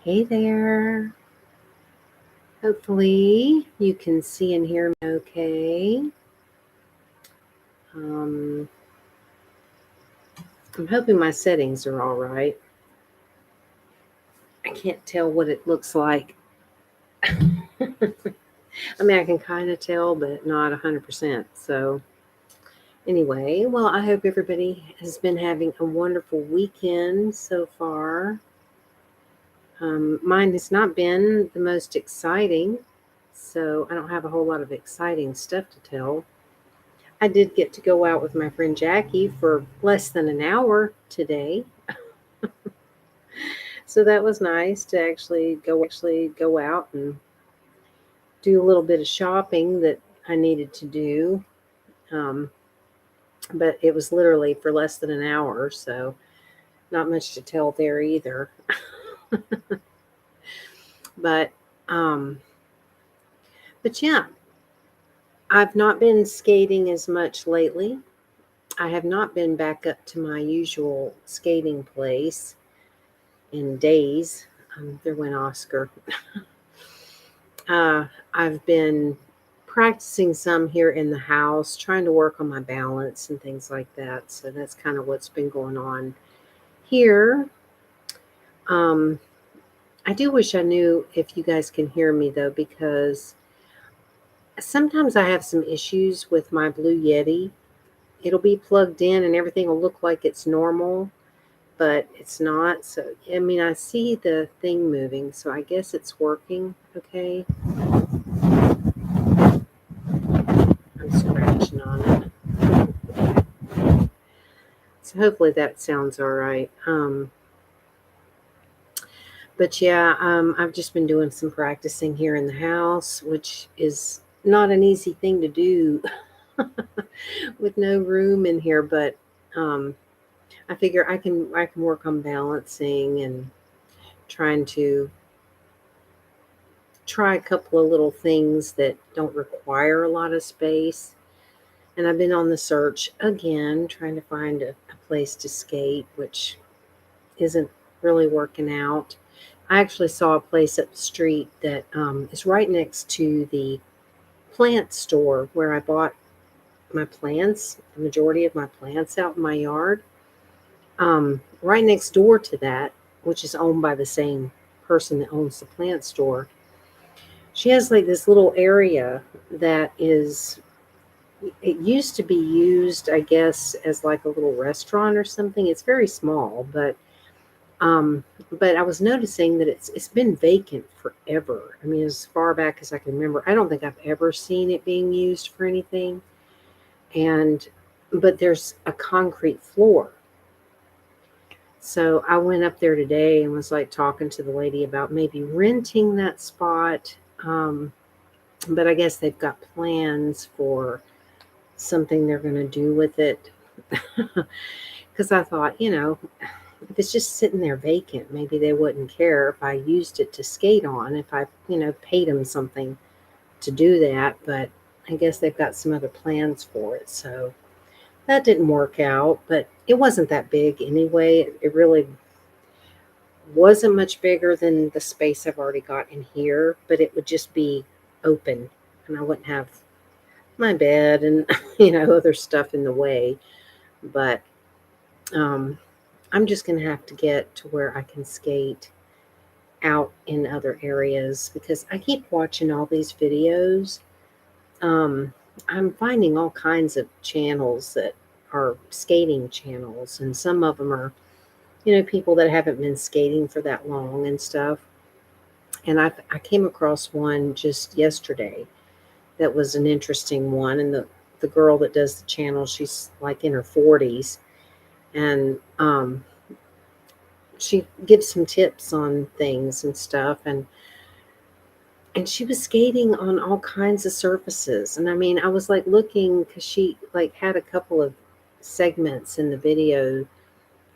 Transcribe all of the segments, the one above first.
Hey there. Hopefully you can see and hear me okay. Um, I'm hoping my settings are all right. I can't tell what it looks like. I mean, I can kind of tell, but not 100%. So, anyway, well, I hope everybody has been having a wonderful weekend so far. Mine has not been the most exciting, so I don't have a whole lot of exciting stuff to tell. I did get to go out with my friend Jackie for less than an hour today. So that was nice to actually go out and do a little bit of shopping that I needed to do. Um, but it was literally for less than an hour, so not much to tell there either. But um, but yeah, I've not been skating as much lately. I have not been back up to my usual skating place in days. There went Oscar. I've been practicing some here in the house, trying to work on my balance and things like that. So that's kind of what's been going on here. Um, I do wish I knew if you guys can hear me though, because sometimes I have some issues with my Blue Yeti. It'll be plugged in and everything will look like it's normal, but it's not. So, I mean, I see the thing moving, so I guess it's working okay. I'm scratching on it. So hopefully that sounds all right. But yeah, I've just been doing some practicing here in the house, which is not an easy thing to do with no room in here. But um, I figure I can work on balancing and trying to try a couple of little things that don't require a lot of space. And I've been on the search again, trying to find a place to skate, which isn't really working out. I actually saw a place up the street that is right next to the plant store where I bought my plants, the majority of my plants out in my yard. Right next door to that, which is owned by the same person that owns the plant store, she has like this little area that is, it used to be used, I guess, as like a little restaurant or something. It's very small, Um, but I was noticing that it's been vacant forever. I mean, as far back as I can remember, I don't think I've ever seen it being used for anything. And but there's a concrete floor. So I went up there today and was like talking to the lady about maybe renting that spot. Um, but I guess they've got plans for something they're going to do with it. Because I thought, if it's just sitting there vacant, maybe they wouldn't care if I used it to skate on, if I, paid them something to do that. But I guess they've got some other plans for it. So that didn't work out, but it wasn't that big anyway. It really wasn't much bigger than the space I've already got in here, but it would just be open and I wouldn't have my bed and, other stuff in the way. But um, I'm just going to have to get to where I can skate out in other areas because I keep watching all these videos. Um, I'm finding all kinds of channels that are skating channels, and some of them are, people that haven't been skating for that long and stuff. And I came across one just yesterday that was an interesting one. And the girl that does the channel, she's like in her 40s, and she gives some tips on things and stuff. And she was skating on all kinds of surfaces. And I mean, I was like looking because she like had a couple of segments in the video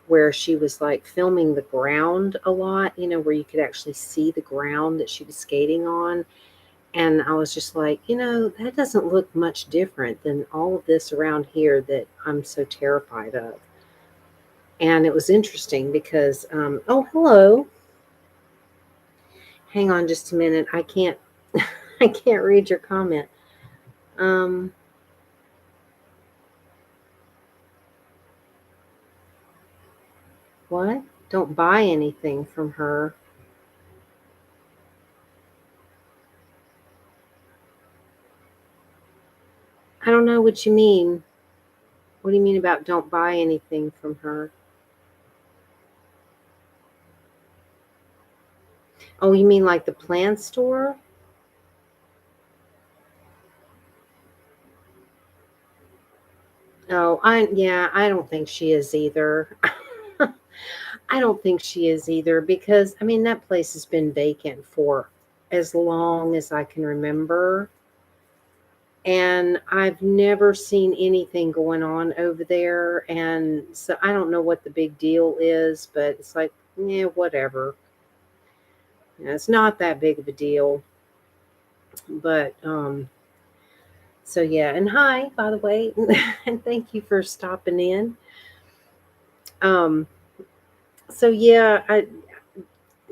where she was like filming the ground a lot, where you could actually see the ground that she was skating on. And I was just like, that doesn't look much different than all of this around here that I'm so terrified of. And it was interesting because, oh, hello. Hang on just a minute. I can't I can't read your comment. Um what? Don't buy anything from her. I don't know what you mean. What do you mean about don't buy anything from her? Oh, you mean like the plant store? Oh, I don't think she is either. I don't think she is either because I mean that place has been vacant for as long as I can remember. And I've never seen anything going on over there. And so I don't know what the big deal is, but it's like, yeah, whatever. You know, it's not that big of a deal. But so yeah, and hi, by the way, and thank you for stopping in. Um, so yeah, I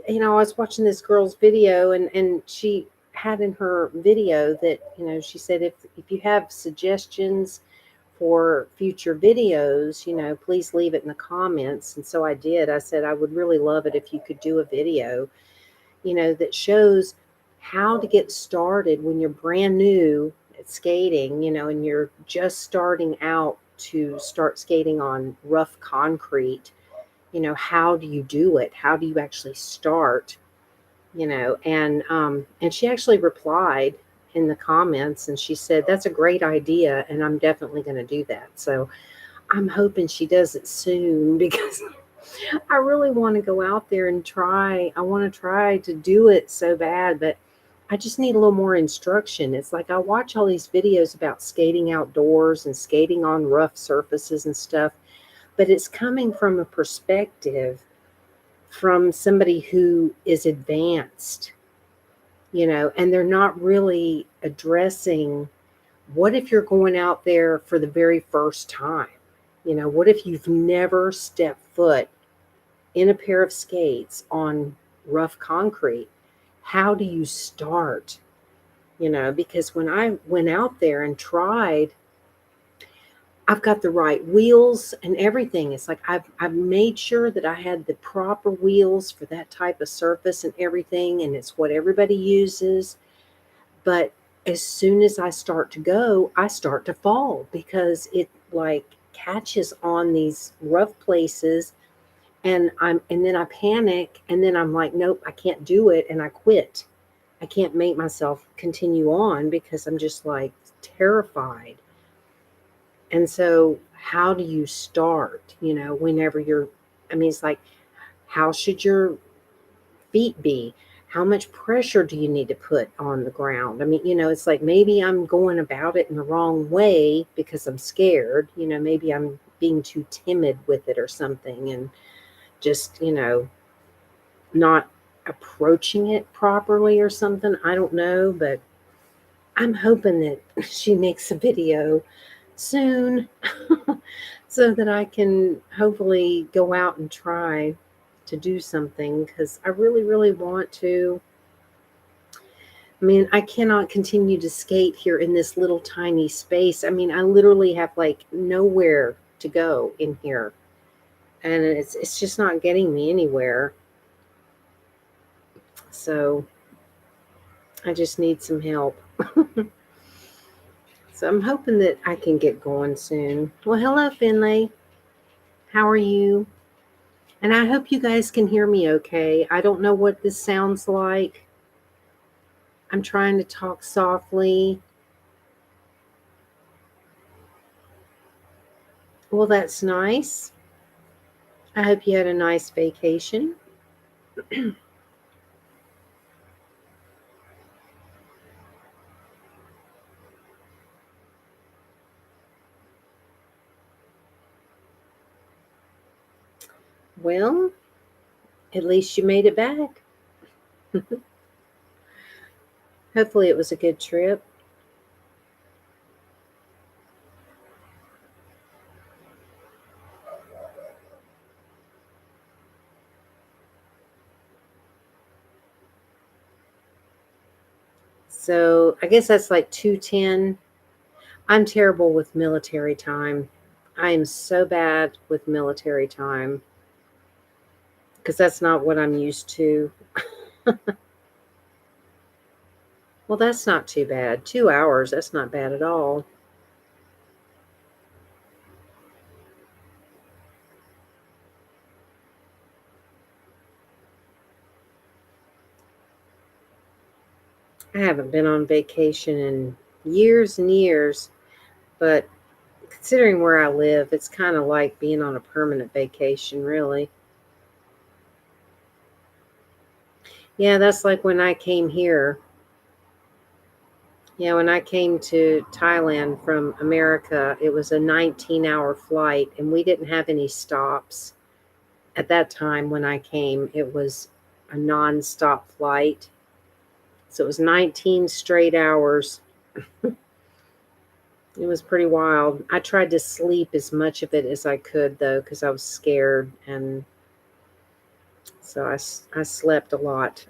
was watching this girl's video, and she had in her video that she said if you have suggestions for future videos, please leave it in the comments. And so I did. I said I would really love it if you could do a video, that shows how to get started when you're brand new at skating, and you're just starting out to start skating on rough concrete. How do you do it? How do you actually start? And she actually replied in the comments, and she said that's a great idea, and I'm definitely going to do that. So I'm hoping she does it soon because I really want to go out there and try. I want to try to do it so bad, but I just need a little more instruction. It's like I watch all these videos about skating outdoors and skating on rough surfaces and stuff, but it's coming from a perspective from somebody who is advanced, and they're not really addressing what if you're going out there for the very first time? What if you've never stepped foot in a pair of skates on rough concrete? How do you start? Because when I went out there and tried, I've got the right wheels and everything. It's like I've made sure that I had the proper wheels for that type of surface and everything, and it's what everybody uses. But as soon as I start to go, I start to fall because it like catches on these rough places, and then I panic, and then I'm like, nope, I can't do it, and I quit. I can't make myself continue on because I'm just like terrified. And so how do you start, whenever I mean, it's like, how should your feet be? How much pressure do you need to put on the ground? I mean, it's like maybe I'm going about it in the wrong way because I'm scared. Maybe I'm being too timid with it or something, and just, not approaching it properly or something. I don't know, but I'm hoping that she makes a video soon so that I can hopefully go out and try to do something because I really, really want to. I mean, I cannot continue to skate here in this little tiny space. I mean, I literally have like nowhere to go in here, and it's just not getting me anywhere. So I just need some help. So I'm hoping that I can get going soon. Well, hello, Finlay. How are you? And I hope you guys can hear me okay. I don't know what this sounds like. I'm trying to talk softly. Well, that's nice. I hope you had a nice vacation. Well, at least you made it back. Hopefully, it was a good trip. So I guess that's like 2:10. I'm terrible with military time. I am so bad with military time because that's not what I'm used to. Well, that's not too bad. 2 hours, that's not bad at all. I haven't been on vacation in years and years, but considering where I live, it's kind of like being on a permanent vacation, really. Yeah, that's like when I came here. Yeah, when I came to Thailand from America, it was a 19-hour flight, and we didn't have any stops. At that time, when I came, it was a non-stop flight. So it was 19 straight hours. It was pretty wild. I tried to sleep as much of it as I could, though, because I was scared. And so I slept a lot.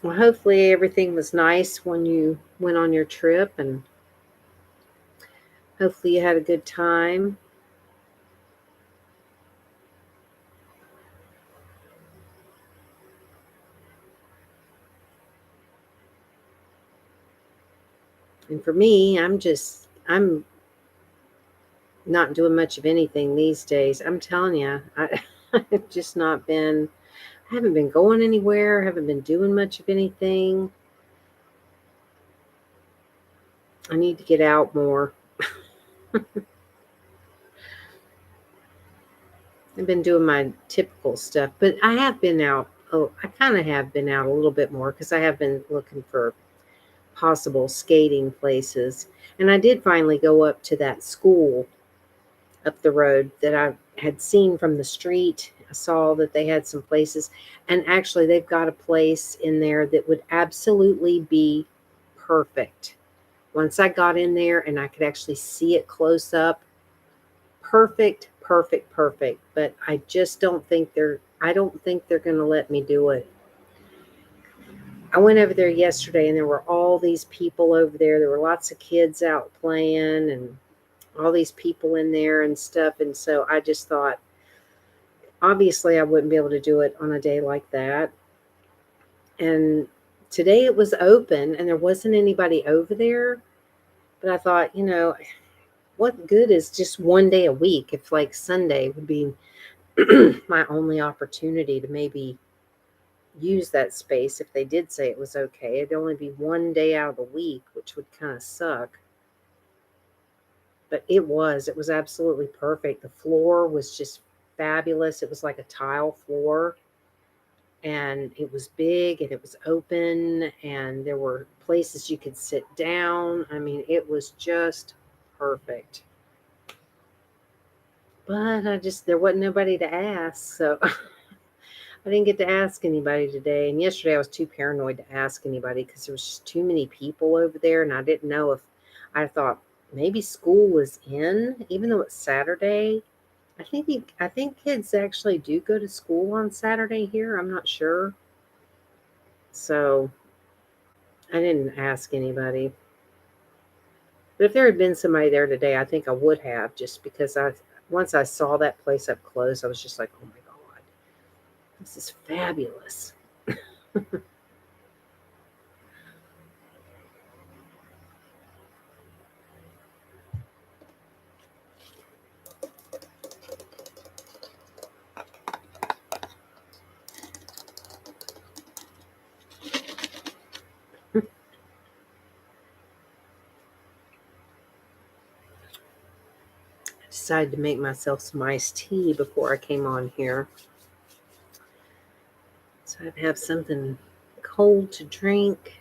Well, hopefully everything was nice when you went on your trip, and hopefully you had a good time. And for me, I'm not doing much of anything these days. I'm telling you, I've just not been, I haven't been going anywhere, haven't been doing much of anything. I need to get out more. I've been doing my typical stuff, but I have been out. Oh, I kind of have been out a little bit more because I have been looking for possible skating places. And I did finally go up to that school up the road that I had seen from the street. I saw that they had some places, and actually, they've got a place in there that would absolutely be perfect. Once I got in there and I could actually see it close up, perfect, perfect, perfect. But I just don't think I don't think they're going to let me do it. I went over there yesterday and there were all these people over there. There were lots of kids out playing and all these people in there and stuff. And so I just thought, obviously, I wouldn't be able to do it on a day like that. And today it was open and there wasn't anybody over there. But I thought, what good is just one day a week if like Sunday would be my only opportunity to maybe use that space if they did say it was okay. It'd only be one day out of the week, which would kind of suck. But it was absolutely perfect. The floor was just fabulous. It was like a tile floor, and it was big and it was open, and there were places you could sit down. I mean, it was just perfect. But there wasn't nobody to ask, so I didn't get to ask anybody today. And yesterday I was too paranoid to ask anybody because there was just too many people over there, and I didn't know if I thought maybe school was in, even though it's Saturday. I think kids actually do go to school on Saturday here. I'm not sure. So I didn't ask anybody. But if there had been somebody there today, I think I would have, just because once I saw that place up close, I was just like, oh my God, this is fabulous. I decided to make myself some iced tea before I came on here. So I'd have something cold to drink.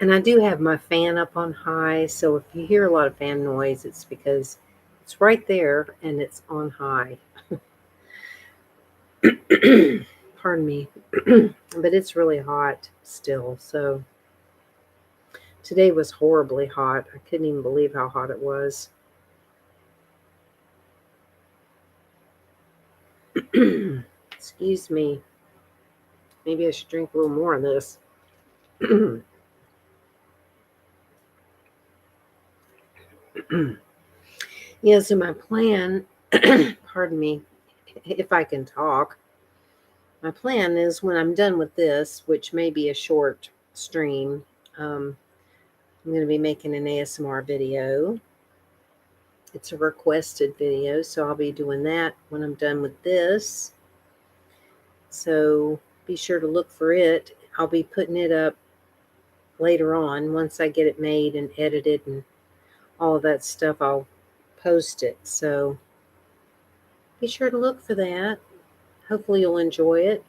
And I do have my fan up on high. So if you hear a lot of fan noise, it's because it's right there and it's on high. Pardon me. But it's really hot still. So today was horribly hot. I couldn't even believe how hot it was. Excuse me. Maybe I should drink a little more of this. Yeah, so my plan, pardon me, if I can talk, my plan is when I'm done with this, which may be a short stream, I'm going to be making an ASMR video. It's a requested video, so I'll be doing that when I'm done with this. So be sure to look for it. I'll be putting it up later on. Once I get it made and edited and all of that stuff, I'll post it. So be sure to look for that. Hopefully you'll enjoy it.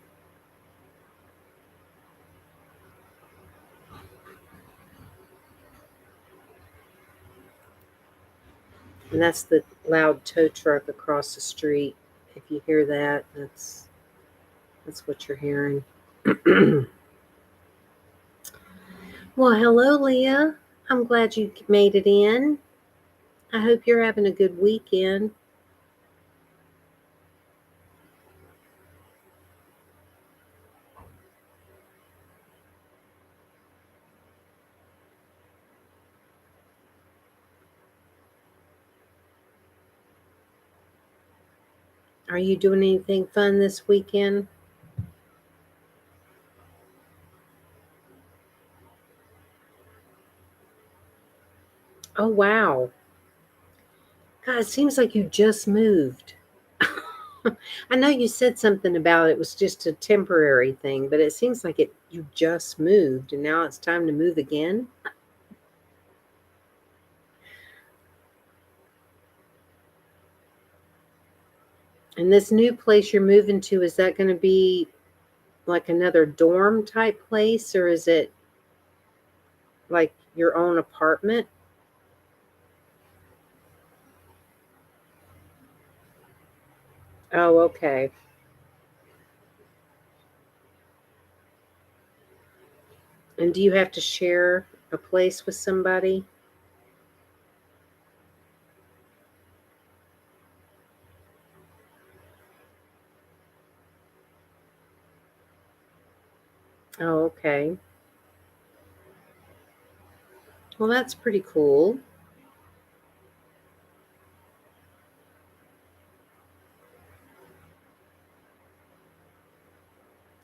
And that's the loud tow truck across the street. If you hear that, that's what you're hearing. Well, hello, Leah. I'm glad you made it in. I hope you're having a good weekend. Are you doing anything fun this weekend? Oh, wow. God, it seems like you just moved. I know you said something about it was just a temporary thing, but it seems like you just moved and now it's time to move again. And this new place you're moving to, is that going to be like another dorm type place, or is it like your own apartment? Oh, okay. And do you have to share a place with somebody? Oh, okay. Well, that's pretty cool.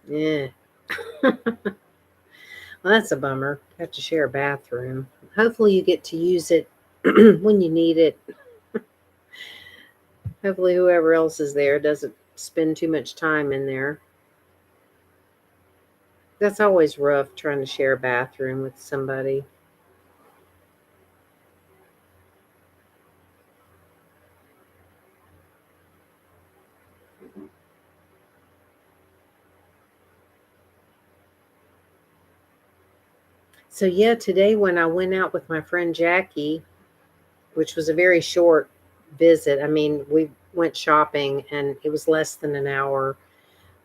Yeah. Well, that's a bummer. You have to share a bathroom. Hopefully, you get to use it when you need it. Hopefully, whoever else is there doesn't spend too much time in there. That's always rough trying to share a bathroom with somebody. So, yeah, today when I went out with my friend Jackie, which was a very short visit, I mean, we went shopping and it was less than an hour.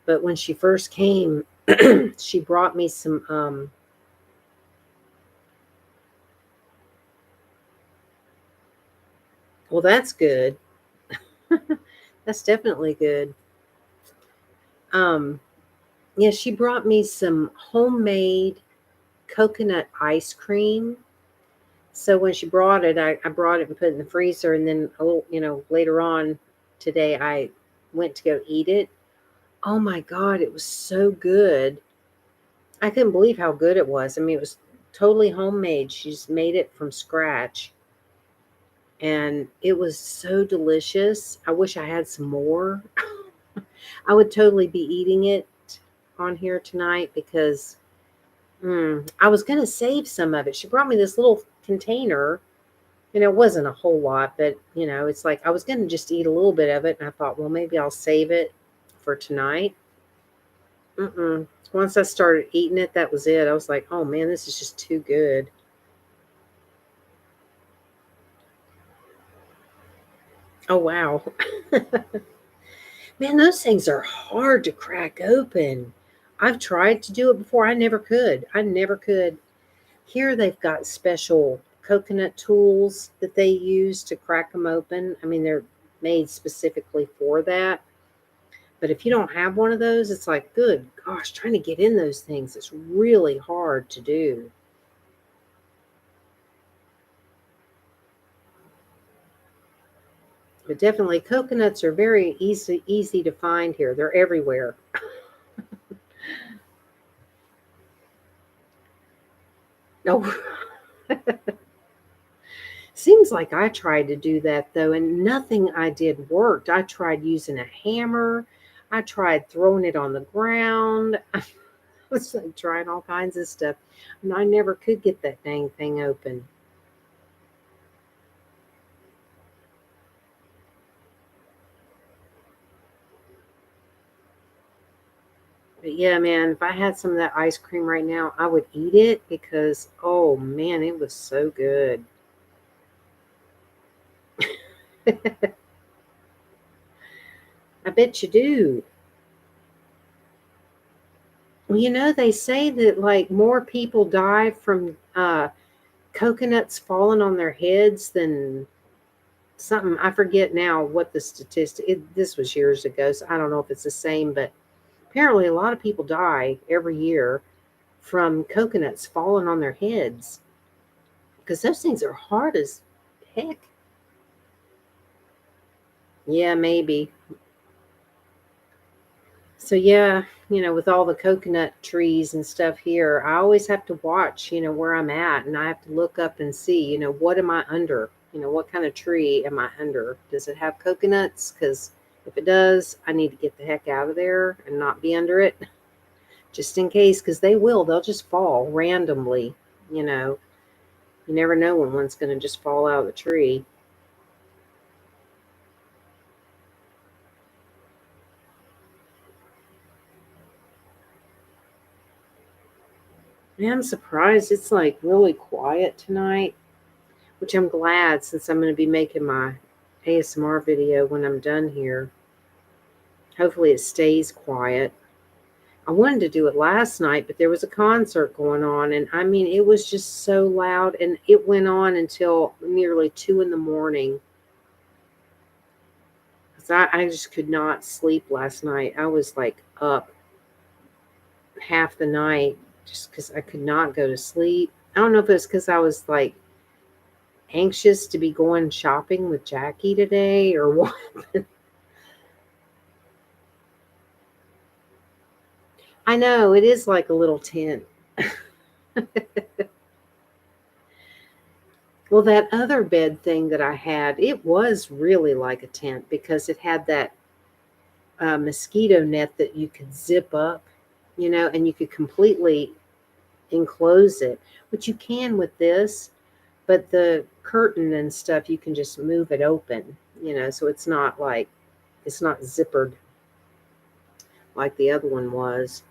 But when she first came, she brought me some. Well, that's good. That's definitely good. Um, yeah, she brought me some homemade coconut ice cream. So when she brought it, I brought it and put it in the freezer. And then a little, later on today, I went to go eat it. Oh my God, it was so good. I couldn't believe how good it was. I mean, it was totally homemade. She just made it from scratch. And it was so delicious. I wish I had some more. I would totally be eating it on here tonight because I was going to save some of it. She brought me this little container. It wasn't a whole lot, but, it's like I was going to just eat a little bit of it. And I thought, well, maybe I'll save it for tonight. Once I started eating it, that was it. I was like, oh man, this is just too good. Oh, wow. Man, those things are hard to crack open. I've tried to do it before. I never could. I never could. Here they've got special coconut tools that they use to crack them open. I mean, they're made specifically for that. But if you don't have one of those, it's like, good gosh, trying to get in those things, it's really hard to do. But definitely coconuts are very easy to find here. They're everywhere. No. Seems like I tried to do that though, and nothing I did worked. I tried using a hammer. I tried throwing it on the ground. I was like trying all kinds of stuff, and I never could get that dang thing open. But yeah, man, if I had some of that ice cream right now, I would eat it because, oh man, it was so good. I bet you do. Well, they say that like more people die from coconuts falling on their heads than something. I forget now what the statistic. This was years ago, so I don't know if it's the same. But apparently, a lot of people die every year from coconuts falling on their heads because those things are hard as heck. Yeah, maybe. So yeah, with all the coconut trees and stuff here, I always have to watch, where I'm at, and I have to look up and see, what am I under? What kind of tree am I under? Does it have coconuts? Because if it does, I need to get the heck out of there and not be under it, just in case, because they will. They'll just fall randomly. You know, you never know when one's going to just fall out of the tree. Man, I'm surprised it's like really quiet tonight, which I'm glad since I'm going to be making my ASMR video when I'm done here. Hopefully, it stays quiet. I wanted to do it last night, but there was a concert going on, and I mean, it was just so loud, and it went on until nearly 2 in the morning. 'Cause I just could not sleep last night. I was like up half the night just because I could not go to sleep. I don't know if it's because I was like anxious to be going shopping with Jackie today or what. I know it is like a little tent. Well, that other bed thing that I had, it was really like a tent because it had that mosquito net that you could zip up, and you could completely enclose it, which you can with this, but the curtain and stuff, you can just move it open, so it's not zippered like the other one was.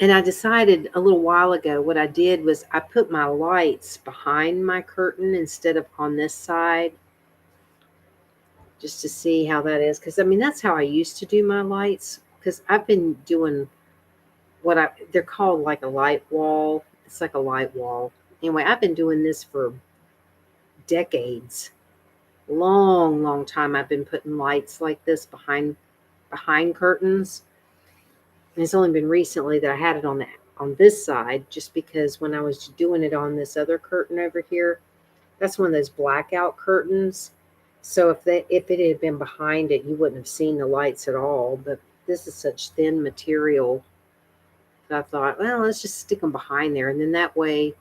And I decided a little while ago what I did was I put my lights behind my curtain instead of on this side just to see how that is. Because, I mean, that's how I used to do my lights. Because I've been doing they're called like a light wall. It's like a light wall. Anyway, I've been doing this for decades. Long, long time I've been putting lights like this behind curtains. And it's only been recently that I had it on this side, just because when I was doing it on this other curtain over here, that's one of those blackout curtains. So if it had been behind it, you wouldn't have seen the lights at all. But this is such thin material that I thought, well, let's just stick them behind there, and then that way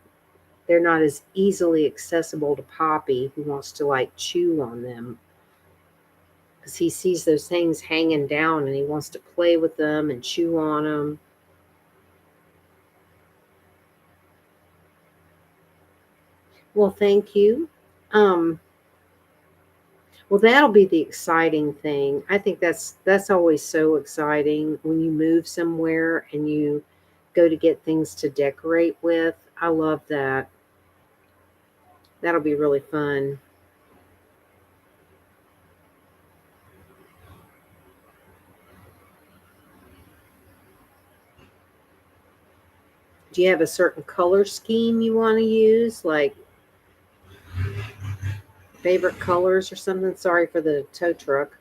they're not as easily accessible to Poppy, who wants to like chew on them because he sees those things hanging down and he wants to play with them and chew on them. Well, thank you. Um, well, that'll be the exciting thing. I think that's always so exciting when you move somewhere and you go to get things to decorate with. I love that. That'll be really fun. Do you have a certain color scheme you want to use? Like, Favorite colors or something? Sorry for the tow truck.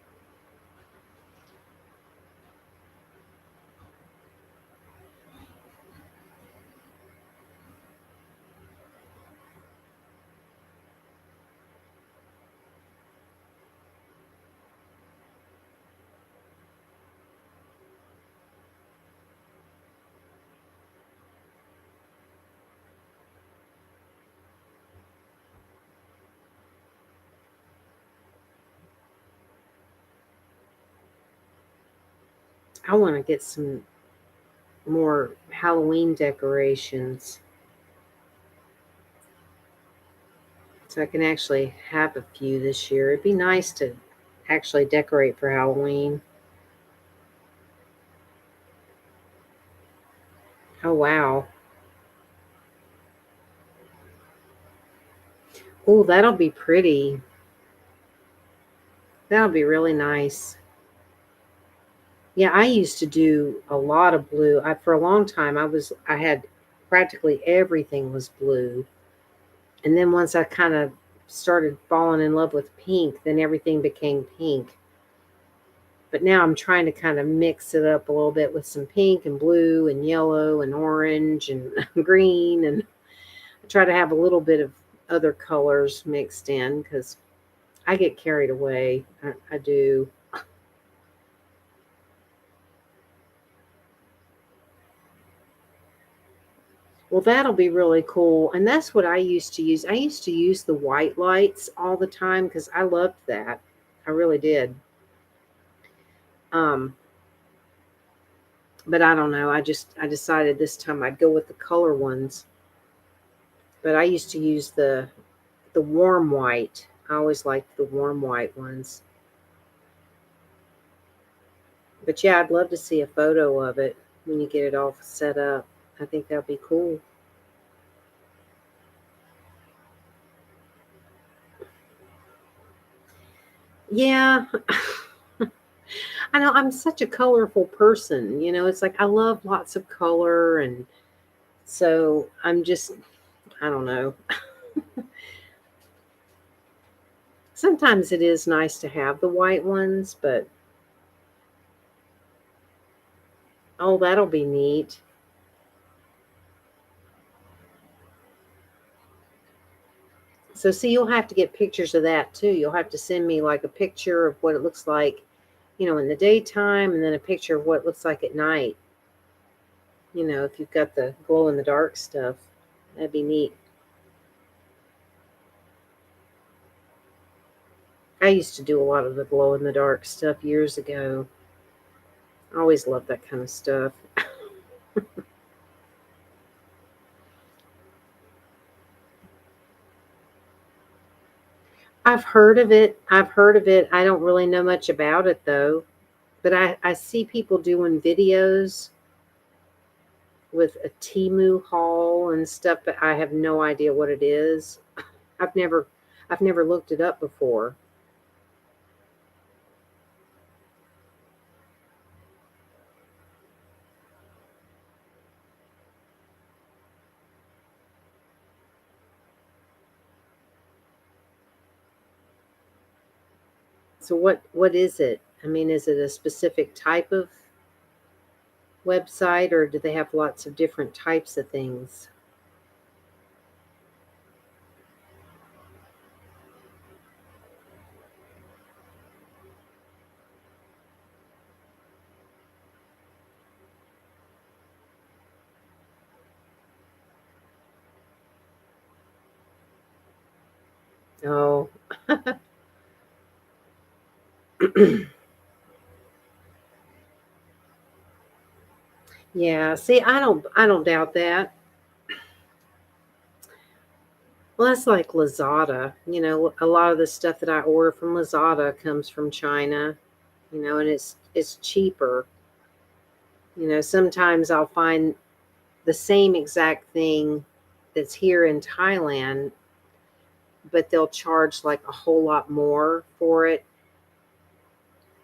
I want to get some more Halloween decorations so I can actually have a few this year. It'd be nice to actually decorate for Halloween. Oh, wow. Oh, that'll be pretty. That'll be really nice. Yeah, I used to do a lot of blue. For a long time I had practically everything was blue. And then once I kind of started falling in love with pink, then everything became pink. But now I'm trying to kind of mix it up a little bit with some pink and blue and yellow and orange and green, and I try to have a little bit of other colors mixed in because I get carried away. I do. Well, that'll be really cool. And that's what I used to use. I used to use the white lights all the time because I loved that. I really did. Um, but I don't know. I decided this time I'd go with the color ones. But I used to use the warm white. I always liked the warm white ones. But yeah, I'd love to see a photo of it when you get it all set up. I think that'd be cool. Yeah, I know I'm such a colorful person. It's like I love lots of color. And so I don't know. Sometimes it is nice to have the white ones, but oh, that'll be neat. So, see, you'll have to get pictures of that too. You'll have to send me like a picture of what it looks like, in the daytime, and then a picture of what it looks like at night. If you've got the glow in the dark stuff, that'd be neat. I used to do a lot of the glow in the dark stuff years ago. I always loved that kind of stuff. I've heard of it. I've heard of it. I don't really know much about it though. But I see people doing videos with a Timu haul and stuff, but I have no idea what it is. I've never I've never looked it up before. So what is it? I mean, is it a specific type of website, or do they have lots of different types of things? Oh. Yeah, see, I don't doubt that. Well, that's like Lazada. A lot of the stuff that I order from Lazada comes from China, and it's cheaper. Sometimes I'll find the same exact thing that's here in Thailand, but they'll charge like a whole lot more for it.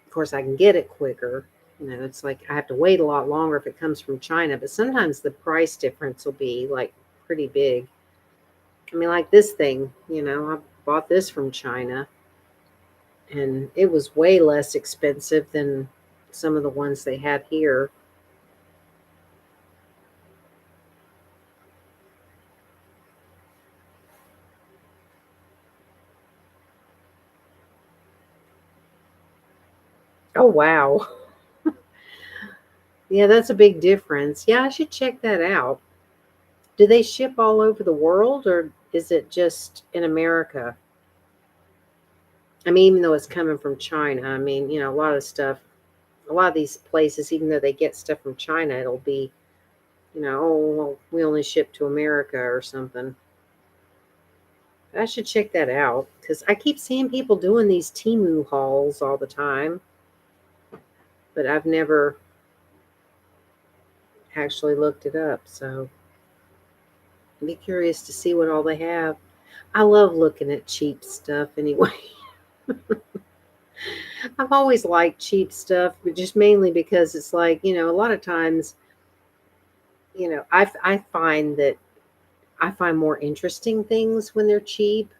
Of course, I can get it quicker. It's like I have to wait a lot longer if it comes from China, but sometimes the price difference will be like pretty big. I mean, like this thing, bought this from China, and it was way less expensive than some of the ones they had here. Oh, wow. Yeah, that's a big difference. Yeah, I should check that out. Do they ship all over the world, or is it just in America? I mean, even though it's coming from China, I mean, a lot of stuff, a lot of these places, even though they get stuff from China, it'll be, oh, well, we only ship to America or something. I should check that out because I keep seeing people doing these Temu hauls all the time, but I've never actually looked it up. So I'd be curious to see what all they have. I love looking at cheap stuff anyway. I've always liked cheap stuff, but just mainly because it's like, a lot of times, I find that I find more interesting things when they're cheap.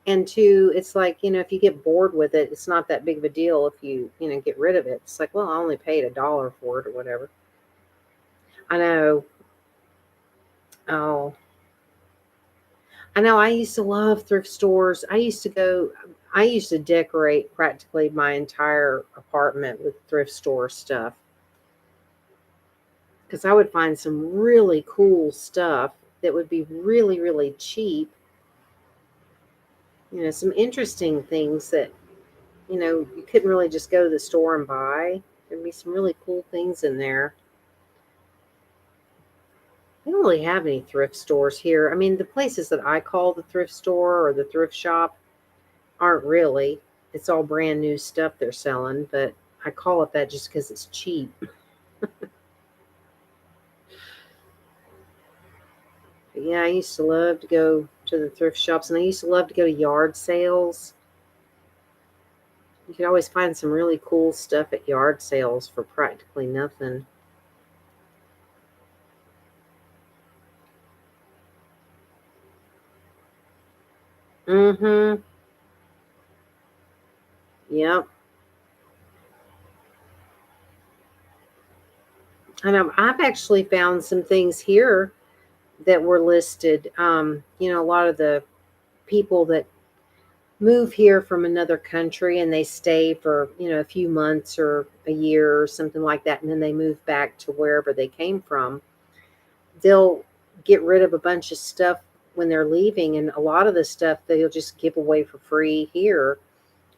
And two, it's like, if you get bored with it, it's not that big of a deal if you get rid of it. It's like, well, I only paid $1 for it or whatever. I know. Oh, I know. I used to love thrift stores. I used to decorate practically my entire apartment with thrift store stuff because I would find some really cool stuff that would be really, really cheap. Some interesting things that, you couldn't really just go to the store and buy. There'd be some really cool things in there. We don't really have any thrift stores here. I mean, the places that I call the thrift store or the thrift shop aren't really. It's all brand new stuff they're selling, but I call it that just because it's cheap. But yeah, I used to love to go to the thrift shops, and I used to love to go to yard sales. You could always find some really cool stuff at yard sales for practically nothing. Mm-hmm. Yep. And I've actually found some things here that were listed. A lot of the people that move here from another country and they stay for, a few months or a year or something like that, and then they move back to wherever they came from, they'll get rid of a bunch of stuff when they're leaving. And a lot of the stuff they'll just give away for free here.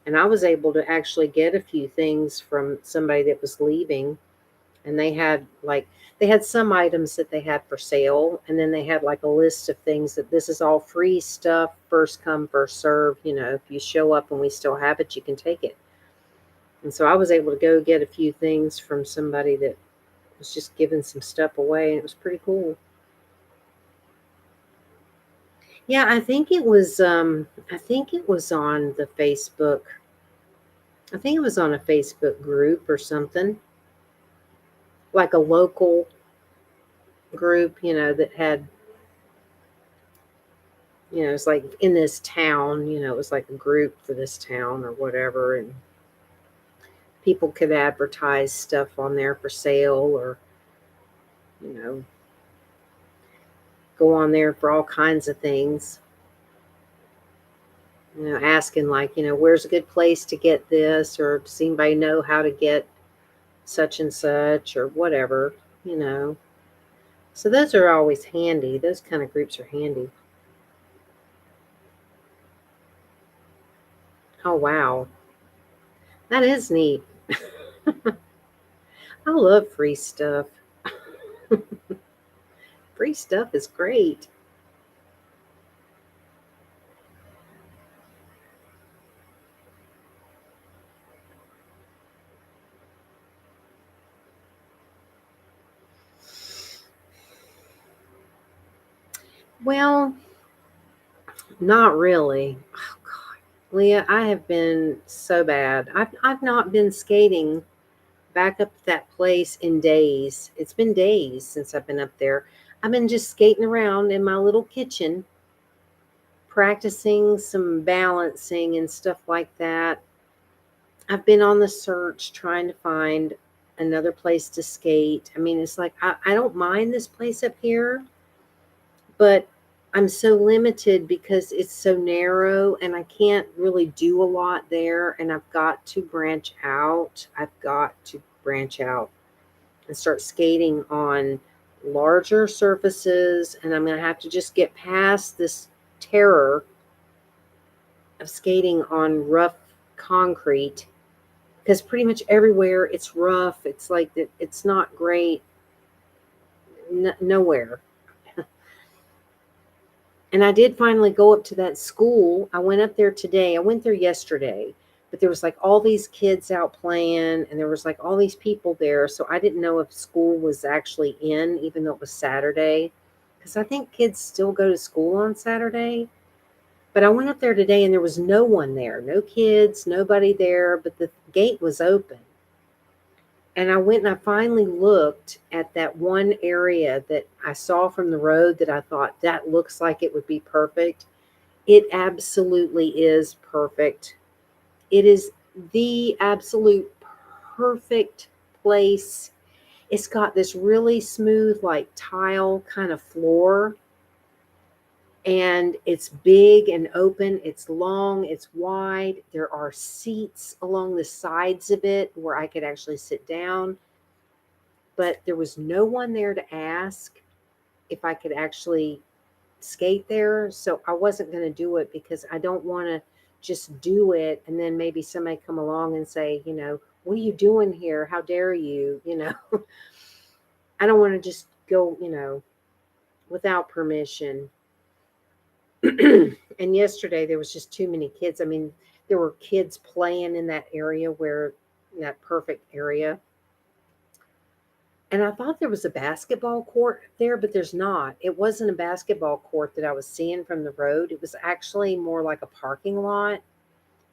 And I was able to actually get a few things from somebody that was leaving, and they had some items that they had for sale, and then they had like a list of things that this is all free stuff, first come first serve. If you show up and we still have it, you can take it. And so I was able to go get a few things from somebody that was just giving some stuff away, and it was pretty cool. Yeah, I think it was on the Facebook. I think it was on a Facebook group or something, like a local group, that had, it's like in this town, it was like a group for this town or whatever, and people could advertise stuff on there for sale, or, you know, go on there for all kinds of things, asking like, where's a good place to get this, or does anybody know how to get such and such, or whatever, you know. So those are always handy. Those kind of groups are handy. Oh, wow. That is neat. I love free stuff. Free stuff is great. Well, not really. Oh, God. Leah, I have been so bad. I've not been skating back up to that place in days. It's been days since I've been up there. I've been just skating around in my little kitchen, practicing some balancing and stuff like that. I've been on the search trying to find another place to skate. I mean, it's like I don't mind this place up here, but I'm so limited because it's so narrow and I can't really do a lot there. And I've got to branch out. I've got to branch out and start skating on larger surfaces. And I'm going to have to just get past this terror of skating on rough concrete, because pretty much everywhere it's rough. It's like that. It's not great nowhere. And I did finally go up to that school. I went up there today. I went there yesterday, but there was like all these kids out playing and there was like all these people there. So I didn't know if school was actually in, even though it was Saturday, because I think kids still go to school on Saturday. But I went up there today and there was no one there, no kids, nobody there, but the gate was open. And I went and I finally looked at that one area that I saw from the road that I thought that looks like it would be perfect. It absolutely is perfect. It is the absolute perfect place. It's got this really smooth, like tile kind of floor. And it's big and open. It's long, it's wide. There are seats along the sides of it where I could actually sit down. But there was no one there to ask if I could actually skate there. So I wasn't going to do it because I don't want to just do it and then maybe somebody come along and say, what are you doing here? How dare you? I don't want to just go, without permission. And yesterday there was just too many kids. I mean, there were kids playing in that area that perfect area. And I thought there was a basketball court there, but there's not. It wasn't a basketball court that I was seeing from the road. It was actually more like a parking lot.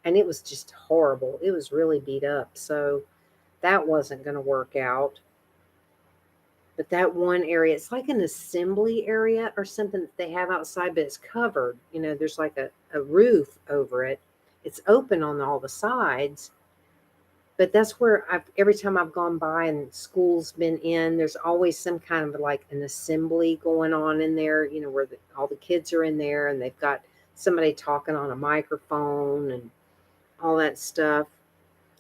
And it was just horrible. It was really beat up. So that wasn't going to work out. But that one area, it's like an assembly area or something that they have outside, but it's covered. There's like a roof over it. It's open on all the sides. But that's where every time I've gone by and school's been in, there's always some kind of like an assembly going on in there, where all the kids are in there and they've got somebody talking on a microphone and all that stuff.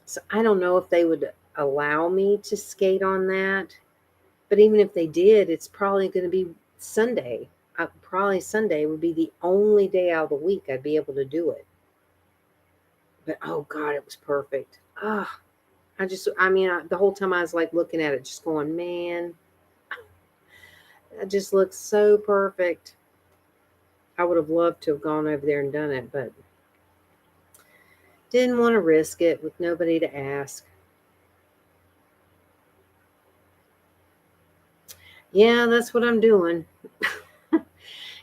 So I don't know if they would allow me to skate on that. But even if they did, it's probably going to be Sunday. Probably Sunday would be the only day out of the week I'd be able to do it. But oh God, it was perfect. The whole time I was like looking at it, just going, man, it just looks so perfect. I would have loved to have gone over there and done it, but didn't want to risk it with nobody to ask. Yeah, that's what I'm doing.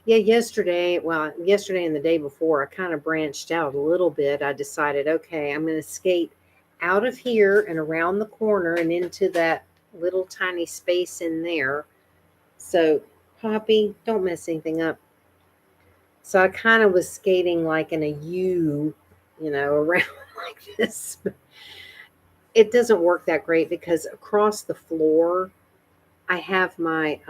Yeah, yesterday and the day before, I kind of branched out a little bit. I decided, okay, I'm going to skate out of here and around the corner and into that little tiny space in there. So, Poppy, don't mess anything up. So I kind of was skating like in a U, around like this. It doesn't work that great because across the floor, I have my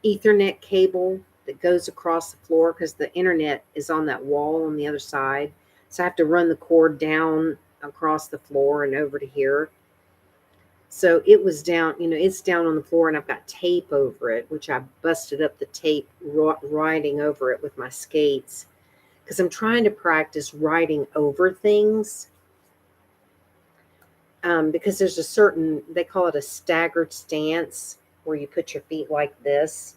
Ethernet cable that goes across the floor because the internet is on that wall on the other side. So I have to run the cord down across the floor and over to here. So it was down, it's down on the floor and I've got tape over it, which I busted up the tape riding over it with my skates because I'm trying to practice riding over things. Because there's they call it a staggered stance, where you put your feet like this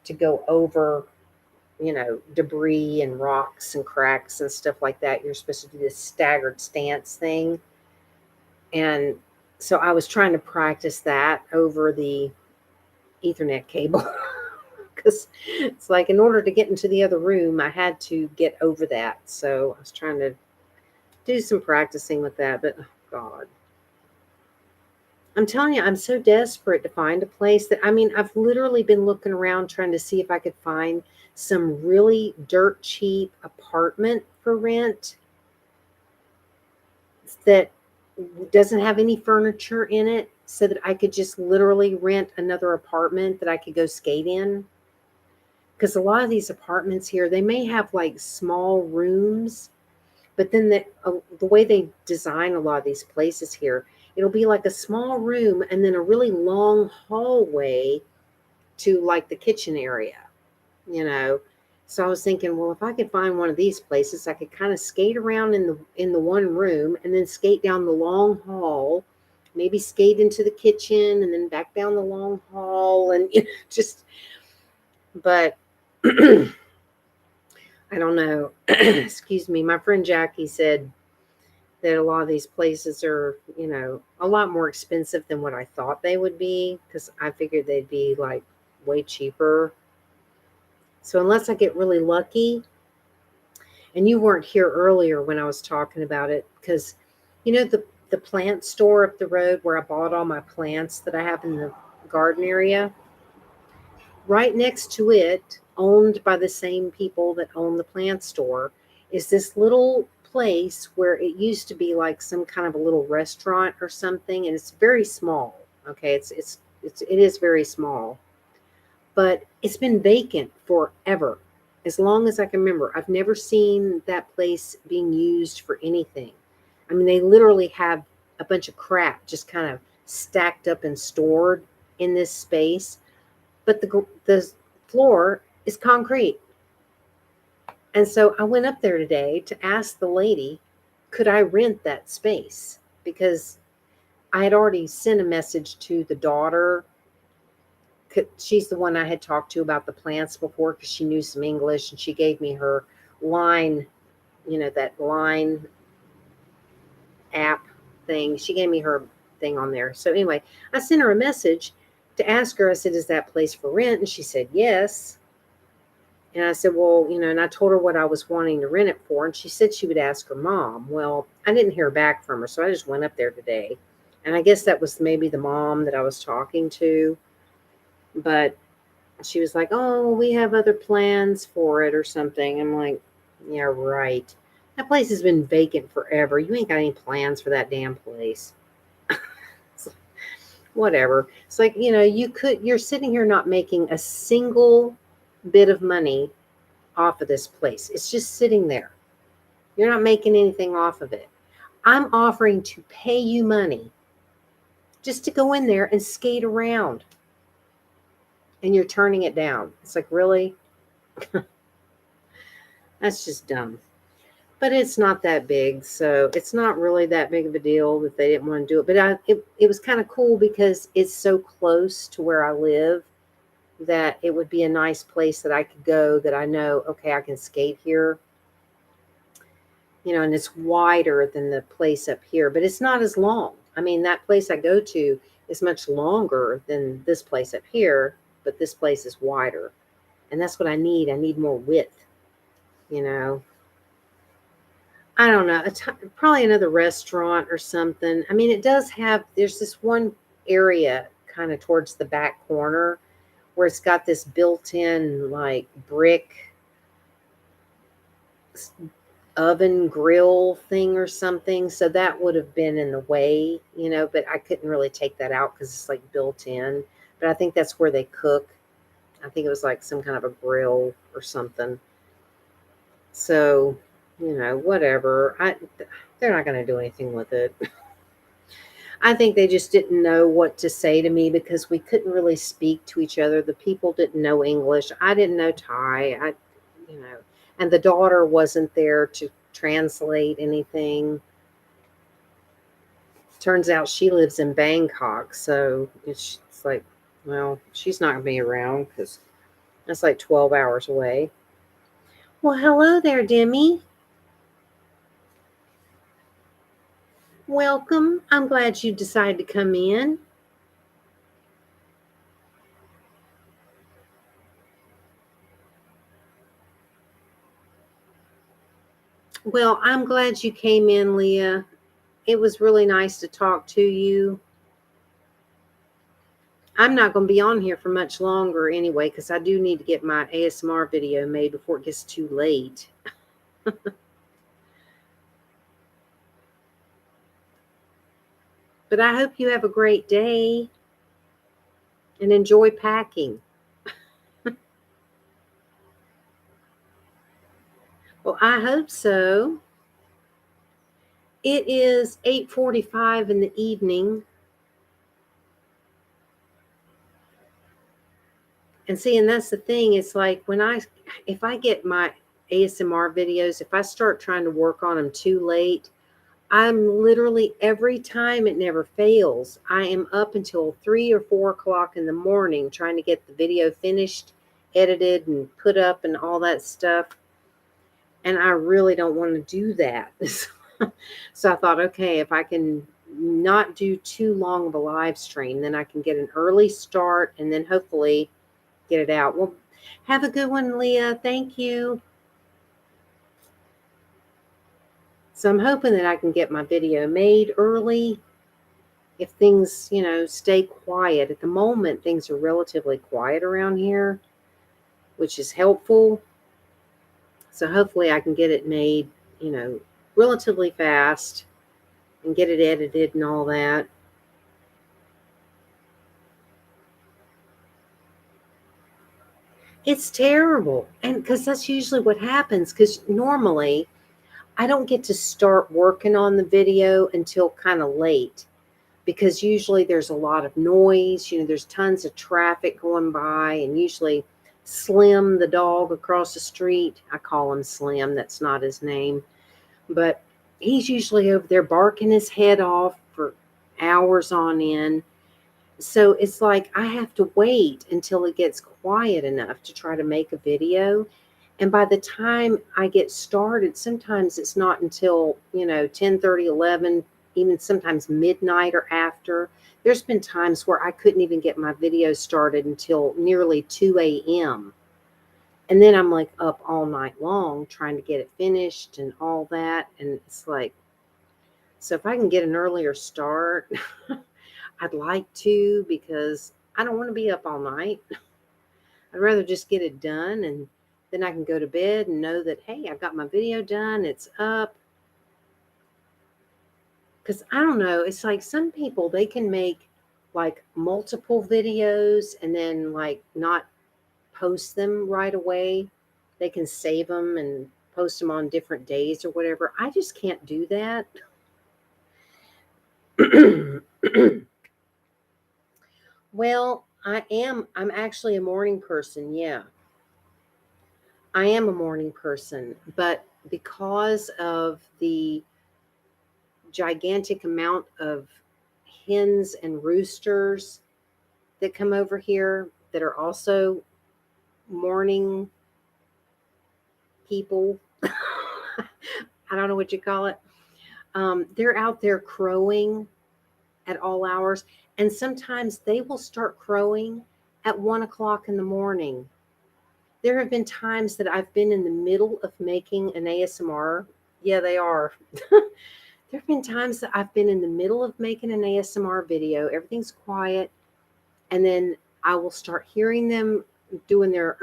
to go over, debris and rocks and cracks and stuff like that. You're supposed to do this staggered stance thing. And so I was trying to practice that over the Ethernet cable because it's like in order to get into the other room, I had to get over that. So I was trying to do some practicing with that, but oh God. I'm telling you, I'm so desperate to find a place that, I mean, I've literally been looking around trying to see if I could find some really dirt cheap apartment for rent that doesn't have any furniture in it so that I could just literally rent another apartment that I could go skate in. Because a lot of these apartments here, they may have like small rooms, but then the way they design a lot of these places here, it'll be like a small room and then a really long hallway to like the kitchen area, you know. So I was thinking, well, if I could find one of these places, I could kind of skate around in the one room and then skate down the long hall, maybe skate into the kitchen and then back down the long hall and just but I don't know. Excuse me. My friend Jackie said that a lot of these places are, a lot more expensive than what I thought they would be because I figured they'd be like way cheaper. So unless I get really lucky, and you weren't here earlier when I was talking about it, because the plant store up the road where I bought all my plants that I have in the garden area, right next to it, owned by the same people that own the plant store, is this little place where it used to be like some kind of a little restaurant or something, and it's very small. Okay, it is very small, but it's been vacant forever. As long as I can remember, I've never seen that place being used for anything. I mean, they literally have a bunch of crap just kind of stacked up and stored in this space, but the floor is concrete. And so I went up there today to ask the lady, could I rent that space? Because I had already sent a message to the daughter. She's the one I had talked to about the plants before because she knew some English and she gave me her line, that line app thing. She gave me her thing on there. So anyway, I sent her a message to ask her. I said, is that place for rent? And she said, yes. And I said, well, and I told her what I was wanting to rent it for. And she said she would ask her mom. Well, I didn't hear back from her. So I just went up there today. And I guess that was maybe the mom that I was talking to. But she was like, oh, we have other plans for it or something. I'm like, yeah, right. That place has been vacant forever. You ain't got any plans for that damn place. Whatever. It's like, you're sitting here not making a single bit of money off of this place. It's just sitting there. You're not making anything off of it. I'm offering to pay you money just to go in there and skate around. And you're turning it down. It's like, really? That's just dumb. But it's not that big. So it's not really that big of a deal that they didn't want to do it. But it was kind of cool because it's so close to where I live that it would be a nice place that I could go that I know, okay, I can skate here. And it's wider than the place up here, but it's not as long. I mean, that place I go to is much longer than this place up here, but this place is wider. And that's what I need. I need more width, you know. I don't know. Probably another restaurant or something. I mean, there's this one area kind of towards the back corner where it's got this built in like brick oven grill thing or something. So that would have been in the way, but I couldn't really take that out because it's like built in. But I think that's where they cook. I think it was like some kind of a grill or something. So, whatever. They're not going to do anything with it. I think they just didn't know what to say to me because we couldn't really speak to each other. The people didn't know English. I didn't know Thai. You know, and the daughter wasn't there to translate anything. Turns out she lives in Bangkok, so it's like, well, she's not going to be around because that's like 12 hours away. Well, hello there, Demi. Welcome. I'm glad you decided to come in. Well, I'm glad you came in, Leah. It was really nice to talk to you. I'm not going to be on here for much longer anyway, because I do need to get my ASMR video made before it gets too late. But I hope you have a great day and enjoy packing. Well, I hope so. It is 8:45 in the evening. And see, and that's the thing. It's like if I get my ASMR videos, if I start trying to work on them too late, I'm literally every time it never fails. I am up until 3 or 4 o'clock in the morning trying to get the video finished, edited, and put up and all that stuff. And I really don't want to do that. So I thought, okay, if I can not do too long of a live stream, then I can get an early start and then hopefully get it out. Well, have a good one, Leah. Thank you. So I'm hoping that I can get my video made early if things, stay quiet. At the moment, things are relatively quiet around here, which is helpful. So hopefully I can get it made, relatively fast and get it edited and all that. It's terrible. And because that's usually what happens, because normally I don't get to start working on the video until kind of late, because usually there's a lot of noise. There's tons of traffic going by, and usually Slim, the dog across the street, I call him Slim, that's not his name, but he's usually over there barking his head off for hours on end. So it's like I have to wait until it gets quiet enough to try to make a video. And by the time I get started, sometimes it's not until, 10:30, 11, even sometimes midnight or after. There's been times where I couldn't even get my video started until nearly 2 a.m. And then I'm like up all night long trying to get it finished and all that. And it's like, so if I can get an earlier start, I'd like to, because I don't want to be up all night. I'd rather just get it done, and then I can go to bed and know that, hey, I've got my video done, it's up. Because I don't know, it's like some people, they can make like multiple videos and then like not post them right away. They can save them and post them on different days or whatever. I just can't do that. Well, I'm actually a morning person. Yeah. I am a morning person, but because of the gigantic amount of hens and roosters that come over here that are also morning people, I don't know what you call it. They're out there crowing at all hours, and sometimes they will start crowing at 1 o'clock in the morning. There have been times that I've been in the middle of making an ASMR. Yeah, they are. There have been times that I've been in the middle of making an ASMR video. Everything's quiet. And then I will start hearing them doing their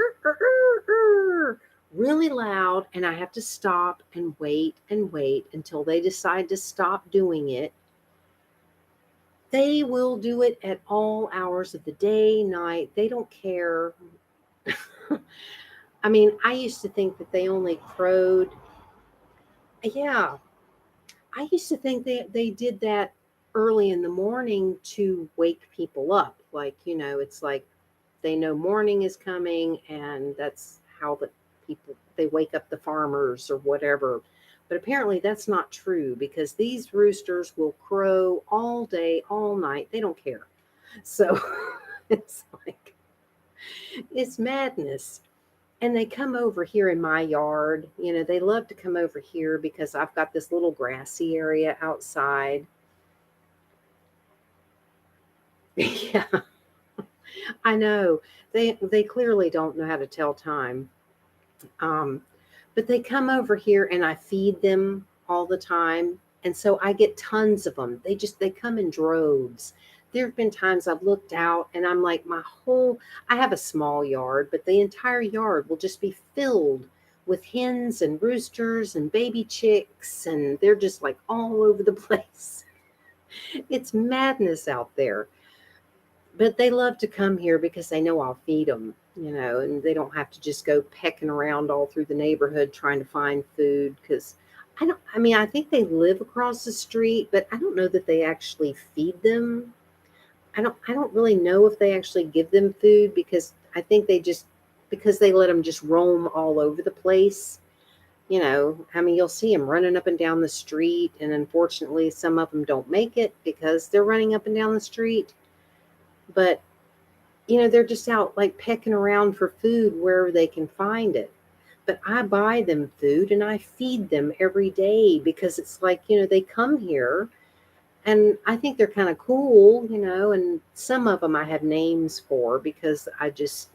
really loud. And I have to stop and wait until they decide to stop doing it. They will do it at all hours of the day, night. They don't care. I mean, I used to think that they only crowed. Yeah, I used to think they did that early in the morning to wake people up. Like, it's like they know morning is coming, and that's how the people, they wake up the farmers or whatever. But apparently that's not true, because these roosters will crow all day, all night. They don't care. So it's like, it's madness. And they come over here in my yard. They love to come over here because I've got this little grassy area outside. Yeah, I know. They clearly don't know how to tell time. Um, but they come over here and I feed them all the time. And so I get tons of them. They come in droves. there have been times I've looked out and I'm like, I have a small yard, but the entire yard will just be filled with hens and roosters and baby chicks, and they're just like all over the place. It's madness out there. But they love to come here because they know I'll feed them, and they don't have to just go pecking around all through the neighborhood trying to find food. Because I mean, I think they live across the street, but I don't know that they actually feed them. I don't really know if they actually give them food, because I think because they let them just roam all over the place. I mean, you'll see them running up and down the street, and unfortunately, some of them don't make it because they're running up and down the street. But they're just out like pecking around for food wherever they can find it. But I buy them food and I feed them every day, because it's like, they come here, and I think they're kind of cool, and some of them I have names for, because I just,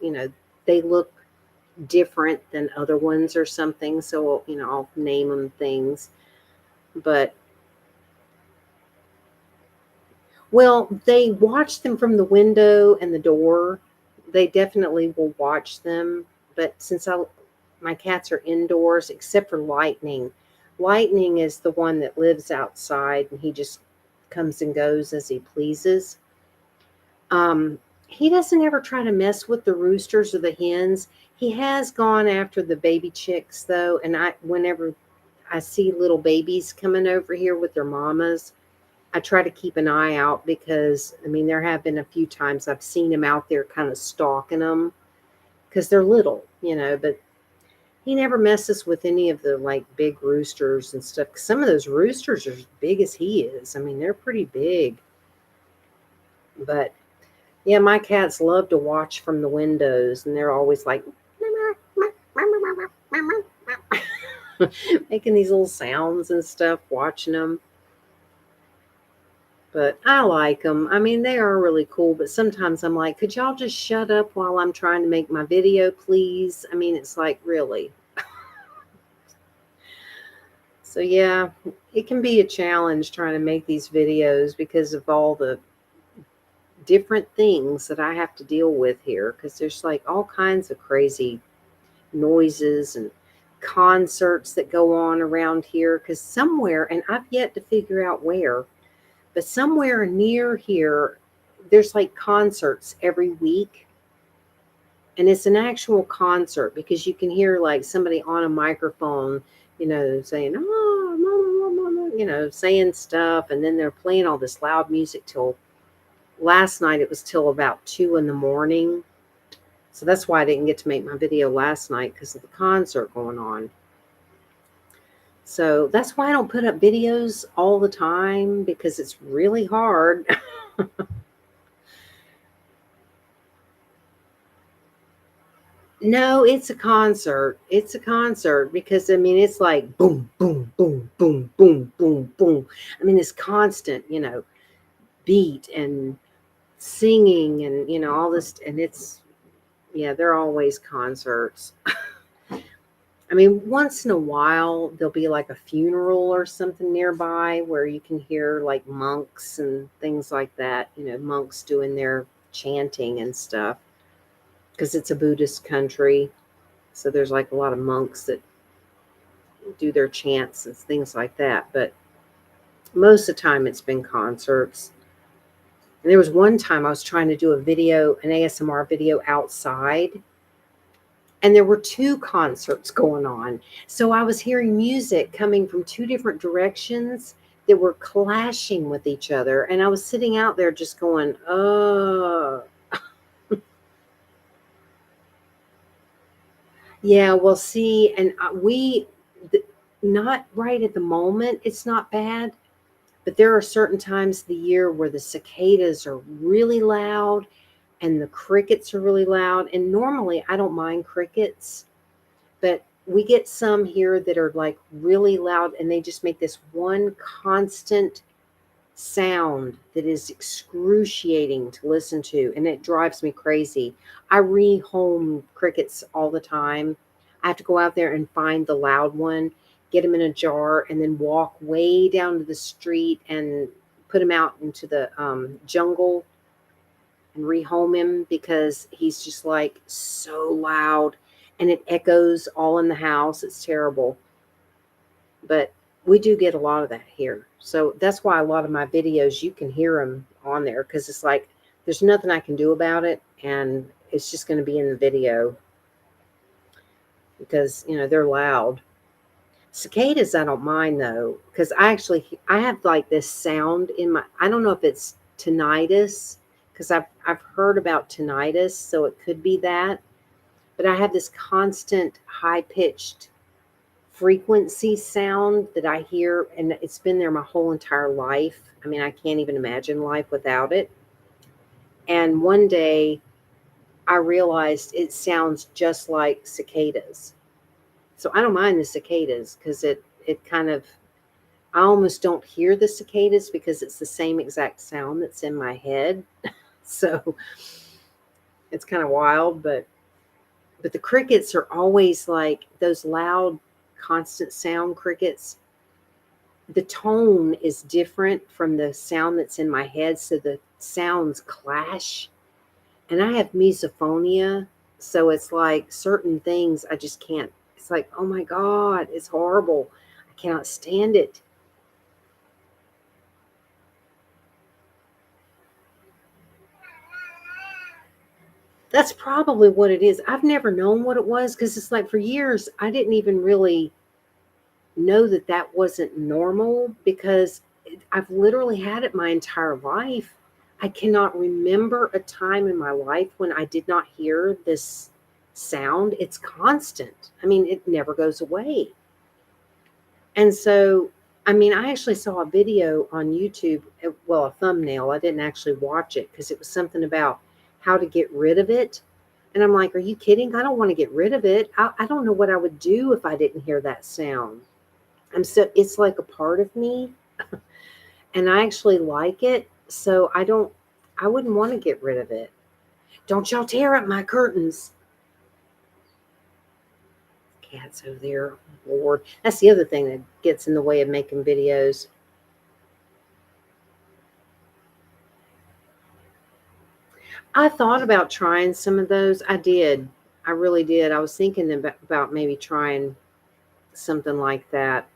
they look different than other ones or something. So, I'll name them things. But, well, they watch them from the window and the door. They definitely will watch them. But since my cats are indoors, except for Lightning. Lightning is the one that lives outside, and he just comes and goes as he pleases. He doesn't ever try to mess with the roosters or the hens. He has gone after the baby chicks though, and whenever I see little babies coming over here with their mamas, I try to keep an eye out, because I mean there have been a few times I've seen him out there kind of stalking them, because they're little, but he never messes with any of the like big roosters and stuff. 'Cause some of those roosters are as big as he is. I mean, they're pretty big. But yeah, my cats love to watch from the windows, and they're always like making these little sounds and stuff, watching them. But I like them. I mean, they are really cool, but sometimes I'm like, could y'all just shut up while I'm trying to make my video, please? I mean, it's like, really. So yeah, it can be a challenge trying to make these videos because of all the different things that I have to deal with here, because there's like all kinds of crazy noises and concerts that go on around here. Because somewhere, and I've yet to figure out where, but somewhere near here, there's like concerts every week. And it's an actual concert, because you can hear like somebody on a microphone, saying, oh, mama, mama, saying stuff. And then they're playing all this loud music till last night. It was till about 2 in the morning. So that's why I didn't get to make my video last night, because of the concert going on. So that's why I don't put up videos all the time, because it's really hard. No, it's a concert. It's a concert, because I mean it's like boom, boom, boom, boom, boom, boom, boom. I mean it's constant, beat and singing and all this, and it's, yeah, they're always concerts. I mean, once in a while there'll be like a funeral or something nearby where you can hear like monks and things like that, monks doing their chanting and stuff, because it's a Buddhist country. So there's like a lot of monks that do their chants and things like that. But most of the time it's been concerts. And there was one time I was trying to do an ASMR video outside, and there were two concerts going on. So I was hearing music coming from two different directions that were clashing with each other. And I was sitting out there just going, oh. Yeah, well, see, and not right at the moment, it's not bad. But there are certain times of the year where the cicadas are really loud and the crickets are really loud. And normally I don't mind crickets, but we get some here that are like really loud, and they just make this one constant sound that is excruciating to listen to, and it drives me crazy. I rehome crickets all the time. I have to go out there and find the loud one, get them in a jar, and then walk way down to the street and put him out into the jungle and rehome him because he's just like so loud and it echoes all in the house. It's terrible. But we do get a lot of that here. So that's why a lot of my videos, you can hear them on there because it's like there's nothing I can do about it. And it's just going to be in the video because, they're loud. Cicadas, I don't mind though, because I have like this sound in my, I don't know if it's tinnitus, because I've heard about tinnitus, so it could be that, but I have this constant high pitched frequency sound that I hear, and it's been there my whole entire life. I mean, I can't even imagine life without it. And one day I realized it sounds just like cicadas. So I don't mind the cicadas because it kind of, I almost don't hear the cicadas because it's the same exact sound that's in my head. So it's kind of wild, but the crickets are always like those loud, constant sound crickets. The tone is different from the sound that's in my head, so the sounds clash. And I have misophonia, so it's like certain things I just can't. It's like, oh my God, it's horrible. I cannot stand it. That's probably what it is. I've never known what it was because it's like for years I didn't even really know that that wasn't normal because I've literally had it my entire life. I cannot remember a time in my life when I did not hear this sound. It's constant. I mean, it never goes away. And so, I mean, I actually saw a video on YouTube, well, a thumbnail. I didn't actually watch it because it was something about how to get rid of it. And I'm like, are you kidding? I don't want to get rid of it. I don't know what I would do if I didn't hear that sound. It's like a part of me and I actually like it. So I wouldn't want to get rid of it. Don't y'all tear up my curtains. Cats over there. Lord. That's the other thing that gets in the way of making videos. I thought about trying some of those. I did. I really did. I was thinking about maybe trying something like that.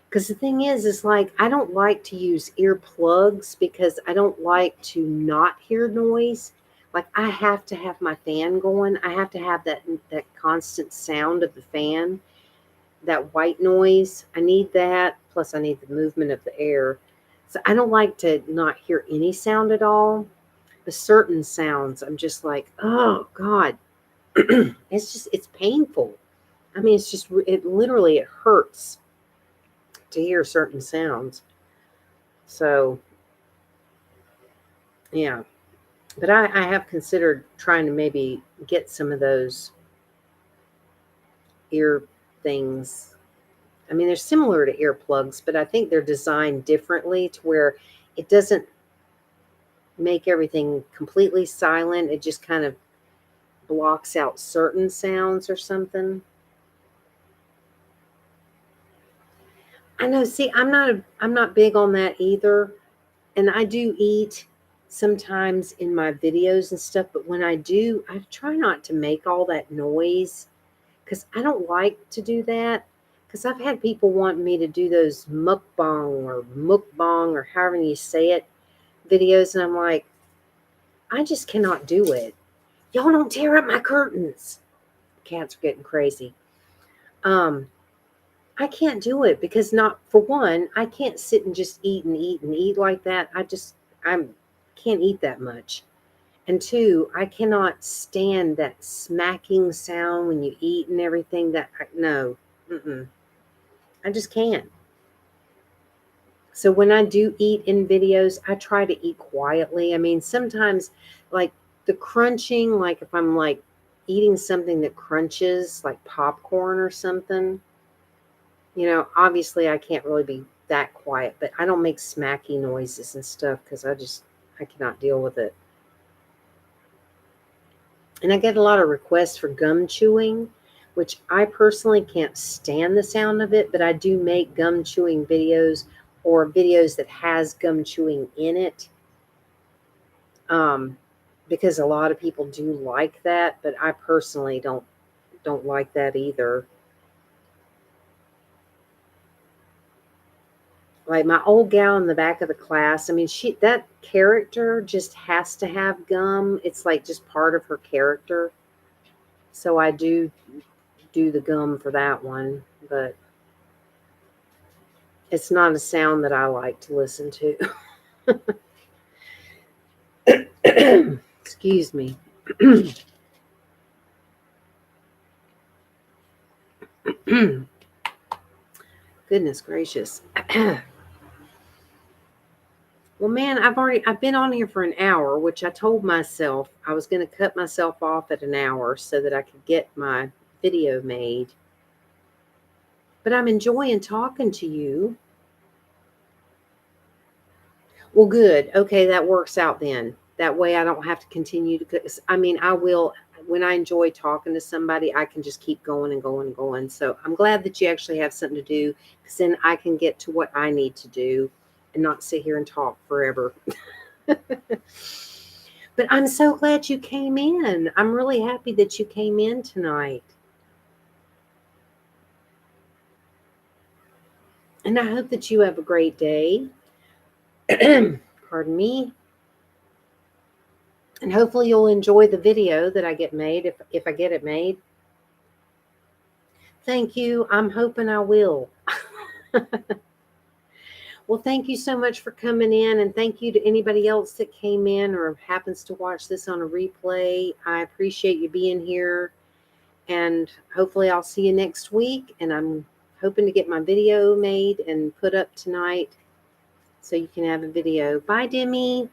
Because the thing is like I don't like to use earplugs because I don't like to not hear noise. Like I have to have my fan going. I have to have that constant sound of the fan, that white noise. I need that. Plus I need the movement of the air. So I don't like to not hear any sound at all. But certain sounds, I'm just like, oh God, it's painful. I mean, it literally, it hurts to hear certain sounds. So, yeah. But I have considered trying to maybe get some of those ear things. I mean, they're similar to earplugs, but I think they're designed differently to where it doesn't make everything completely silent. It just kind of blocks out certain sounds or something. I know. See, I'm not big on that either. And I do eat sometimes in my videos and stuff, but when I do, I try not to make all that noise because I don't like to do that. Because I've had people want me to do those mukbang or however you say it videos, and I'm like, I just cannot do it. Y'all don't tear up my curtains. Cats are getting crazy. Um, I can't do it because not for one, I can't sit and just eat and eat and eat like that. I can't eat that much. And two, I cannot stand that smacking sound when you eat and everything. No, I just can't. So when I do eat in videos, I try to eat quietly. I mean, sometimes like the crunching, like if I'm like eating something that crunches, like popcorn or something, obviously I can't really be that quiet, but I don't make smacky noises and stuff because I cannot deal with it. And I get a lot of requests for gum chewing, which I personally can't stand the sound of it, but I do make gum chewing videos or videos that has gum chewing in it. Because a lot of people do like that, but I personally don't like that either. Like my old gal in the back of the class, I mean, that character just has to have gum. It's like just part of her character. So I do the gum for that one, but it's not a sound that I like to listen to. Excuse me. Goodness gracious. Well, man, I've been on here for an hour, which I told myself I was going to cut myself off at an hour so that I could get my video made. But I'm enjoying talking to you. Well, good. Okay, that works out then. That way I don't have to continue to, I mean, I will, when I enjoy talking to somebody, I can just keep going and going and going. So I'm glad that you actually have something to do, because then I can get to what I need to do and not sit here and talk forever. But I'm so glad you came in. I'm really happy that you came in tonight. And I hope that you have a great day. Pardon me. And hopefully you'll enjoy the video that I get made if I get it made. Thank you. I'm hoping I will. Well, thank you so much for coming in, and thank you to anybody else that came in or happens to watch this on a replay. I appreciate you being here, and hopefully I'll see you next week. And I'm hoping to get my video made and put up tonight so you can have a video. Bye, Demi.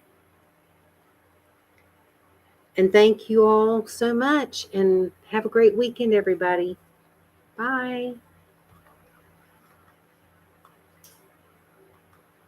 And thank you all so much, and have a great weekend, everybody. Bye.